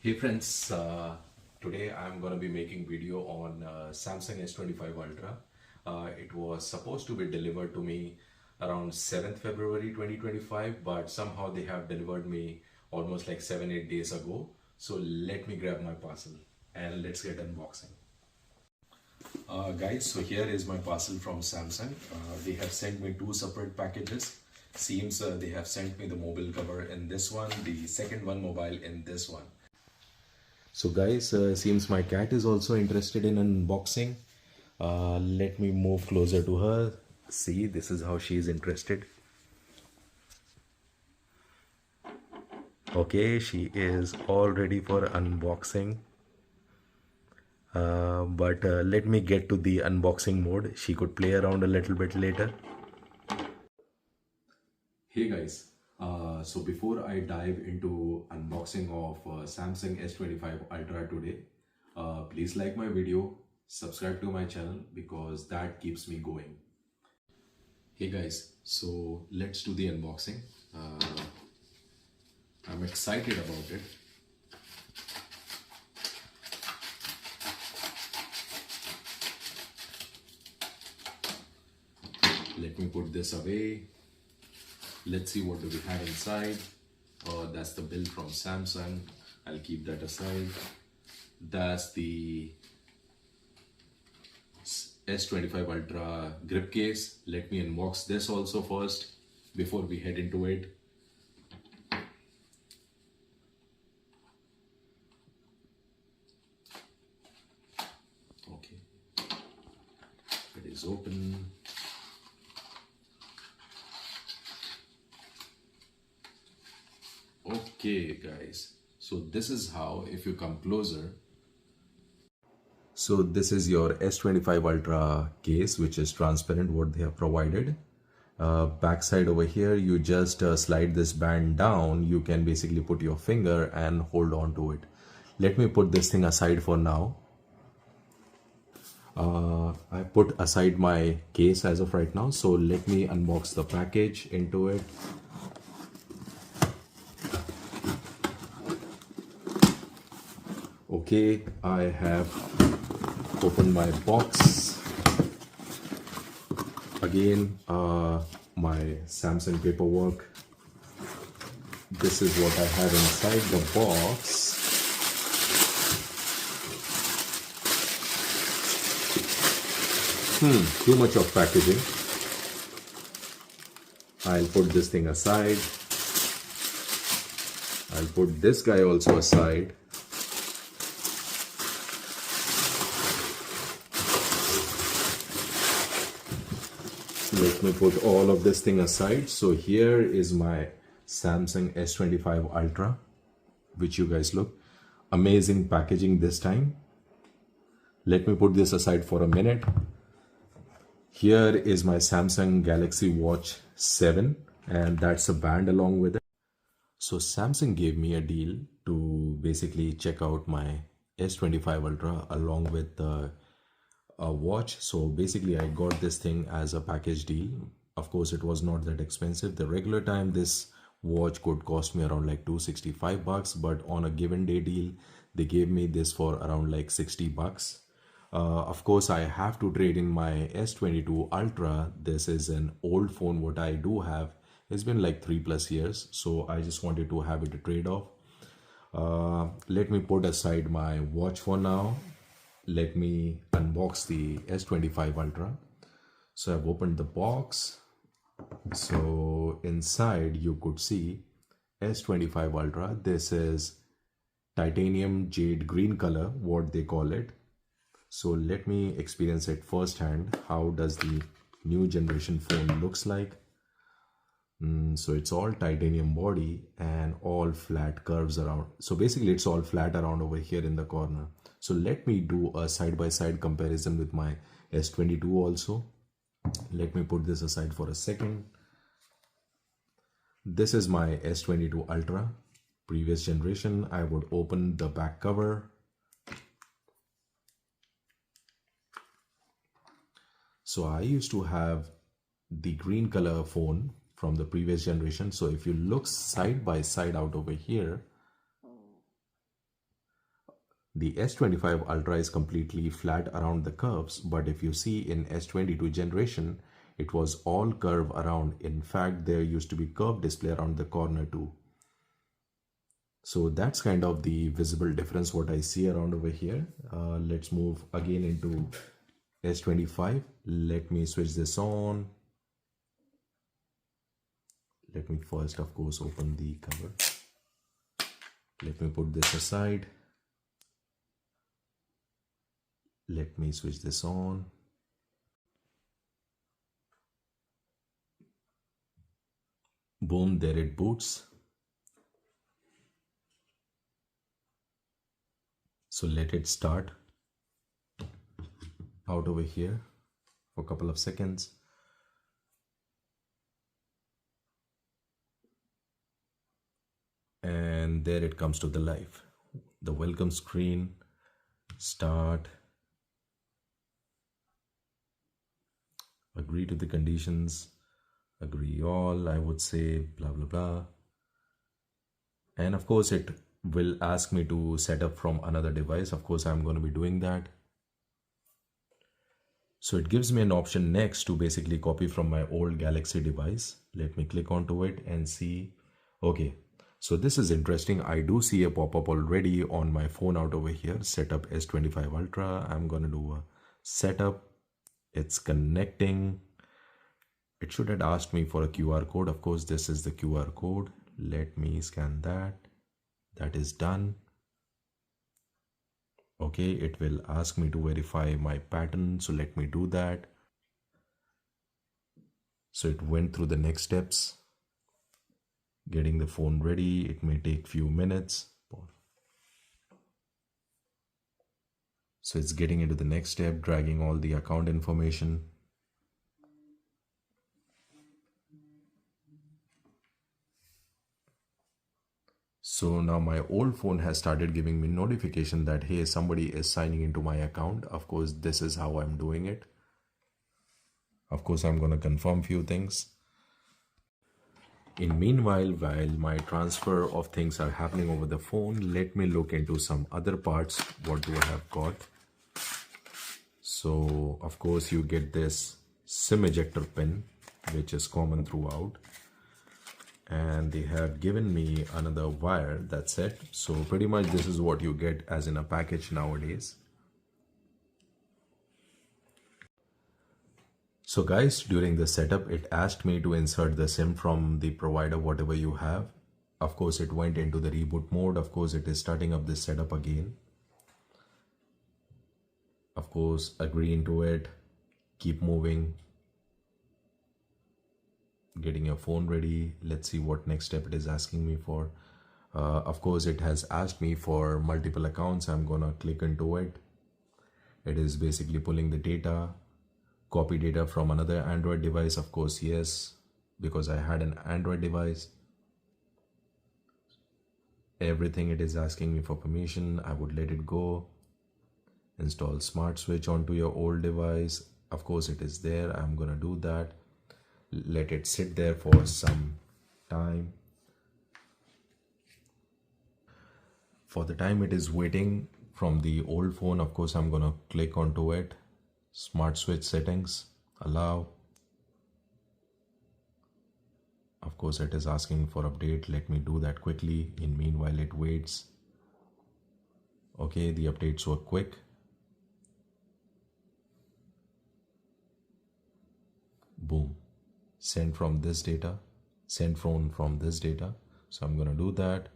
Hey friends, today I'm gonna be making video on Samsung S25 Ultra. It was supposed to be delivered to me around 7th February 2025, but somehow they have delivered me almost like 7-8 days ago. So let me grab my parcel and let's get unboxing. Guys, so here is my parcel from Samsung. They have sent me two separate packages. Seems they have sent me the mobile cover in this one, the second one mobile in this one. So guys, seems my cat is also interested in unboxing. Let me move closer to her. See, this is how she is interested. Okay, she is all ready for unboxing. But let me get to the unboxing mode. She could play around a little bit later. Hey guys, so before I dive into unboxing of Samsung S25 Ultra today, please like my video, subscribe to my channel because that keeps me going. Hey guys, so let's do the unboxing. I'm excited about it. Let me put this away. Let's see what do we have inside. That's the bill from Samsung. I'll keep that aside. That's the S25 Ultra grip case. Let me unbox this also first before we head into it. Okay, it is open. Okay guys, so this is how, if you come closer, so this is your S25 Ultra case, which is transparent, what they have provided. Backside over here, you just slide this band down. You can basically put your finger and hold on to it. Let me put this thing aside for now. I put aside my case as of right now, so let me unbox the package into it. Okay, I have opened my box. Again, my Samsung paperwork. This is what I have inside the box. Too much of packaging. I'll put this thing aside. I'll put this guy also aside. Let me put all of this thing aside. So here is my Samsung S25 Ultra, which you guys look. Amazing packaging this time. Let me put this aside for a minute. Here is my Samsung Galaxy Watch 7, and that's a band along with it. So Samsung gave me a deal to basically check out my S25 Ultra along with a watch. So basically I got this thing as a package deal. Of course, it was not that expensive. The regular time this watch could cost me around like $265, but on a given day deal they gave me this for around like $60. Of course, I have to trade in my S22 Ultra. This is an old phone. What I do have, it's been like 3+ years, so I just wanted to have it a trade-off. Let me put aside my watch for now. Let me unbox the S25 Ultra. So I've opened the box. So inside you could see S25 Ultra. This is titanium jade green color, what they call it. So let me experience it firsthand. How does the new generation phone looks like? So it's all titanium body and all flat curves around. So basically it's all flat around over here in the corner. So let me do a side-by-side comparison with my S22 also. Let me put this aside for a second. This is my S22 Ultra, previous generation. I would open the back cover. So I used to have the green color phone from the previous generation. So if you look side by side out over here, The S25 Ultra is completely flat around the curves, but if you see in S22 generation, it was all curve around. In fact, there used to be curve display around the corner too. So that's kind of the visible difference what I see around over here. Let's move again into S25. Let me switch this on. Let me first, of course, open the cover. Let me put this aside. Let me switch this on. Boom, there it boots. So let it start out over here for a couple of seconds. And there it comes to the live. The welcome screen, start, agree to the conditions, agree all, I would say, blah, blah, blah. And of course, it will ask me to set up from another device. Of course, I'm going to be doing that. So it gives me an option next to basically copy from my old Galaxy device. Let me click onto it and see. Okay, so this is interesting. I do see a pop-up already on my phone out over here. Setup S25 Ultra. I'm going to do a setup. It's connecting. It should have asked me for a QR code. Of course, this is the QR code. Let me scan that. That is done. Okay, it will ask me to verify my pattern. So let me do that. So it went through the next steps. Getting the phone ready. It may take few minutes. So it's getting into the next step, dragging all the account information. So now my old phone has started giving me notification that, hey, somebody is signing into my account. Of course, this is how I'm doing it. Of course, I'm going to confirm few things. In meanwhile, while my transfer of things are happening over the phone, let me look into some other parts. What do I have got? So, of course, you get this SIM ejector pin, which is common throughout. And they have given me another wire, that's it. So pretty much this is what you get as in a package nowadays. So guys, during the setup, it asked me to insert the SIM from the provider, whatever you have. Of course, it went into the reboot mode. Of course, it is starting up this setup again. Of course, agree into it, keep moving. Getting your phone ready. Let's see what next step it is asking me for. Of course, it has asked me for multiple accounts. I'm gonna click into it. It is basically pulling the data, copy data from another Android device. Of course, yes, because I had an Android device. Everything it is asking me for permission. I would let it go. Install smart switch onto your old device. Of course, it is there. I'm gonna do that. Let it sit there for some time. For the time it is waiting from the old phone, of course, I'm gonna click onto it. Smart switch settings, allow. Of course, it is asking for update. Let me do that quickly. In meanwhile, it waits. Okay, the updates were quick. Boom. Send from this data, send from this data. So I'm going to do that.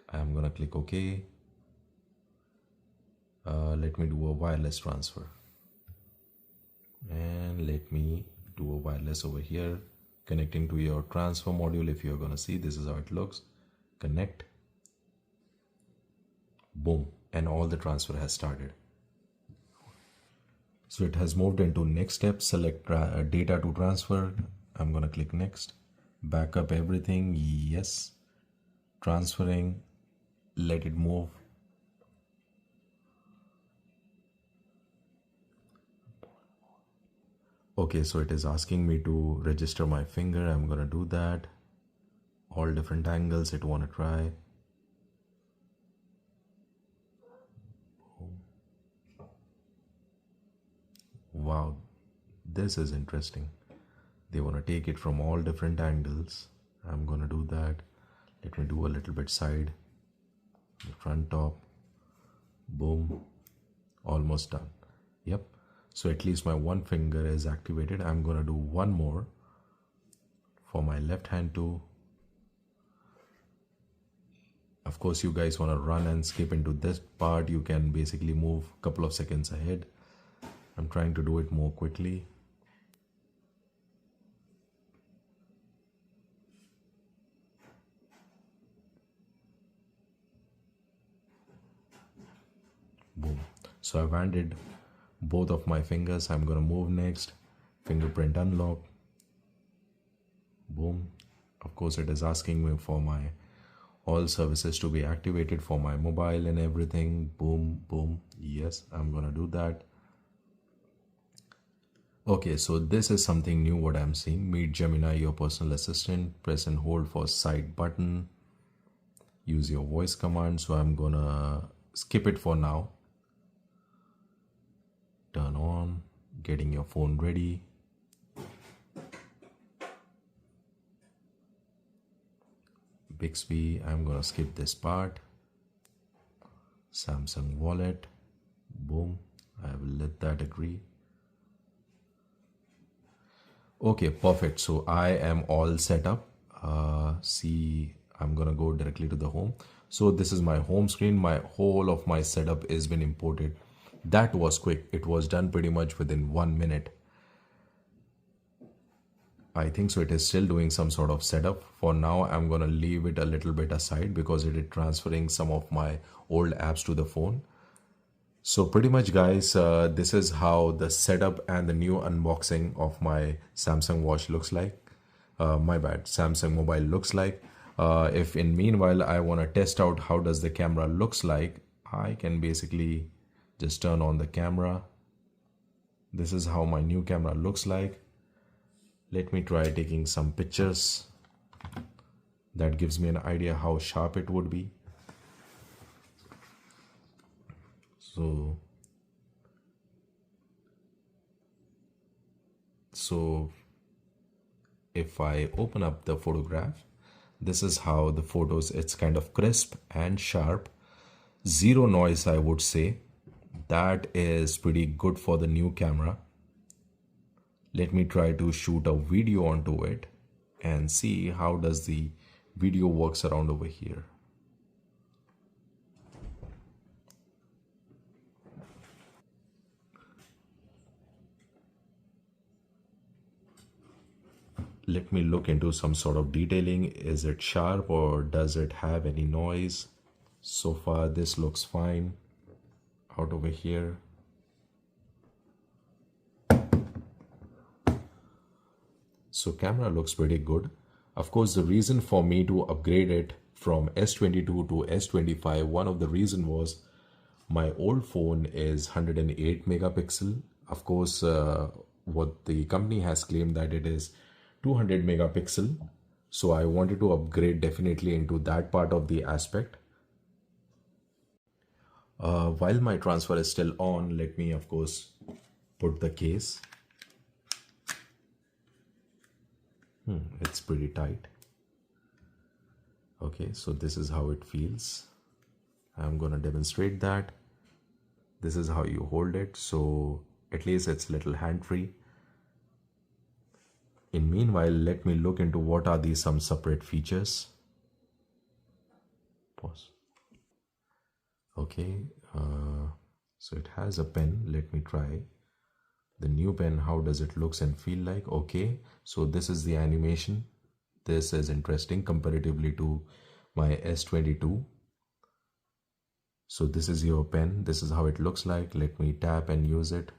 I'm going to click OK. Let me do a wireless transfer. And let me do a wireless over here. Connecting to your transfer module. If you're going to see, this is how it looks. Connect. Boom. And all the transfer has started. So it has moved into next step, select data to transfer. I'm going to click next, backup everything. Yes, transferring, let it move. Okay, so it is asking me to register my finger. I'm going to do that. All different angles it want to try. wow, this is interesting. They want to take it from all different angles. I'm gonna do that. Let me do a little bit side, the front, top, boom, almost done. Yep, so at least my one finger is activated. I'm gonna do one more for my left hand too. Of course, you guys want to run and skip into this part, you can basically move a couple of seconds ahead. I'm trying to do it more quickly. Boom. So I've added both of my fingers. I'm going to move next. Fingerprint unlock. Boom. Of course, it is asking me for my all services to be activated for my mobile and everything. Boom, boom. Yes, I'm going to do that. Okay, so this is something new what I'm seeing. Meet Gemini, your personal assistant. Press and hold for side button. Use your voice command. So I'm going to skip it for now. Turn on, getting your phone ready. Bixby, I'm gonna skip this part. Samsung wallet, boom, I will let that agree. Okay, perfect. So I am all set up. See, I'm gonna go directly to the home. So this is my home screen. My whole of my setup has been imported. That was quick. It was done pretty much within 1 minute. I think so. It is still doing some sort of setup. For now, I'm going to leave it a little bit aside because it is transferring some of my old apps to the phone. So pretty much, guys, this is how the setup and the new unboxing of my Samsung watch looks like. Samsung mobile looks like. If in meanwhile I want to test out how does the camera looks like, I can basically just turn on the camera. This is how my new camera looks like. Let me try taking some pictures. That gives me an idea how sharp it would be. So if I open up the photograph, this is how the photos, it's kind of crisp and sharp. Zero noise, I would say. That is pretty good for the new camera. Let me try to shoot a video onto it and see how does the video works around over here. Let me look into some sort of detailing. Is it sharp or does it have any noise? So far this looks fine. Out over here. So camera looks pretty good. Of course, the reason for me to upgrade it from S22 to S25, one of the reason was my old phone is 108 megapixel. Of course, what the company has claimed that it is 200 megapixel. So I wanted to upgrade definitely into that part of the aspect. While my transfer is still on, let me of course put the case. It's pretty tight. Okay, so this is how it feels. I'm gonna demonstrate that. This is how you hold it, so at least it's little hand-free. In meanwhile, let me look into what are these some separate features. Pause. Okay, so it has a pen. Let me try the new pen. How does it looks and feel like? Okay, so this is the animation. This is interesting comparatively to my S22. So this is your pen. This is how it looks like. Let me tap and use it.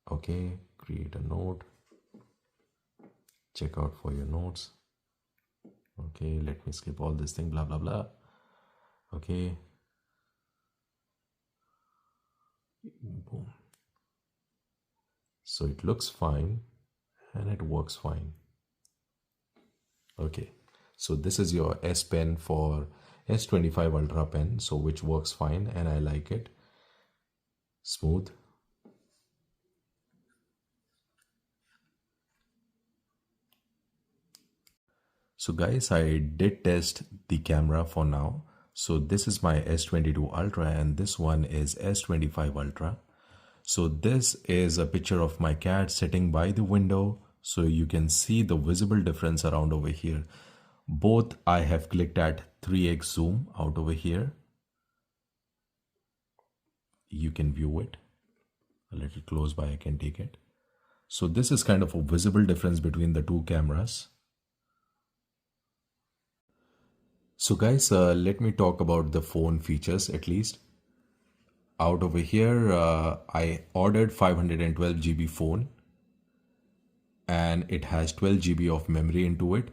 Okay, create a note. Check out for your notes. Okay, let me skip all this thing, blah blah blah. Okay, boom. So it looks fine and it works fine. Okay, so this is your S Pen for S25 Ultra pen, so which works fine and I like it. Smooth, So guys, I did test the camera for now. So this is my S22 Ultra and this one is S25 Ultra. So this is a picture of my cat sitting by the window. So you can see the visible difference around over here. Both I have clicked at 3x zoom out over here. You can view it. A little close by I can take it. So this is kind of a visible difference between the two cameras. So guys, let me talk about the phone features at least. Out over here, I ordered 512 GB phone and it has 12 GB of memory into it.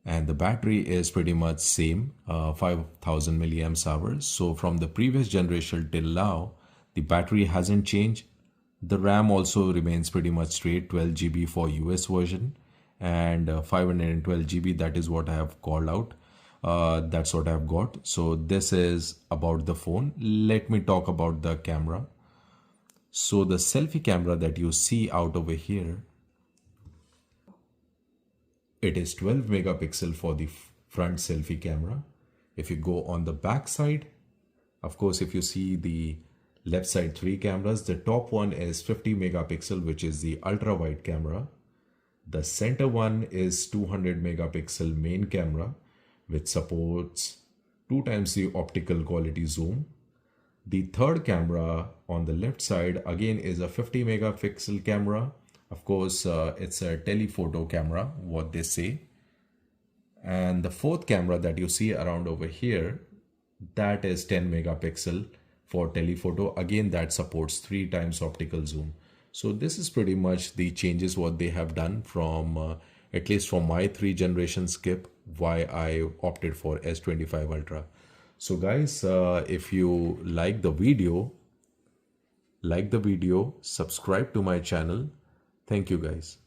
And the battery is pretty much same, 5000 milliamps hours. So from the previous generation till now, the battery hasn't changed. The RAM also remains pretty much straight, 12 GB for US version and 512 GB, that is what I have called out. That's what I've got. So this is about the phone. Let me talk about the camera. So the selfie camera that you see out over here, it is 12 megapixel for the front selfie camera. If you go on the back side, of course, if you see the left side three cameras, the top one is 50 megapixel, which is the ultra wide camera. The center one is 200 megapixel main camera, which supports 2 times the optical quality zoom. The third camera on the left side again is a 50 megapixel camera. Of course, it's a telephoto camera, what they say. And the fourth camera that you see around over here, that is 10 megapixel for telephoto. Again, that supports 3 times optical zoom. So this is pretty much the changes what they have done from at least from my 3 generation skip, why I opted for S25 Ultra. So guys, if you like the video, subscribe to my channel. Thank you guys.